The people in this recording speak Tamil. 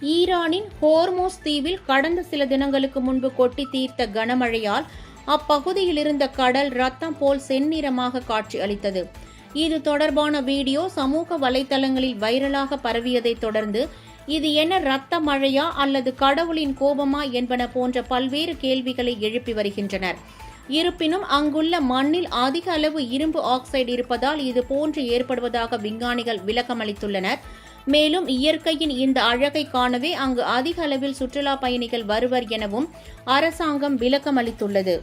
ஈரானின் ஹோர்மோஸ் தீவில் கடந்த சில தினங்களுக்கு முன்பு கொட்டி தீர்த்த கனமழையால் அப்பகுதியில் இருந்த கடல் ரத்தம் போல் செந்நிறமாக காட்சி அளித்தது. இது தொடர்பான வீடியோ சமூக வலைதளங்களில் வைரலாக பரவியதைத் தொடர்ந்து இது என்ன ரத்த மழையா அல்லது கடவுளின் கோபமா என்பன போன்ற பல்வேறு கேள்விகளை எழுப்பி வருகின்றனர். இருப்பினும் அங்குள்ள மண்ணில் அதிக அளவு இரும்பு ஆக்சைடு இருப்பதால் இது போன்று ஏற்படுவதாக விஞ்ஞானிகள் விளக்கமளித்துள்ளனர். மேலும் இயற்கையின் இந்த அழகை காணவே அங்கு அதிக அளவில் சுற்றுலா பயணிகள் வருவர் எனவும் அரசாங்கம் விளக்கமளித்துள்ளது.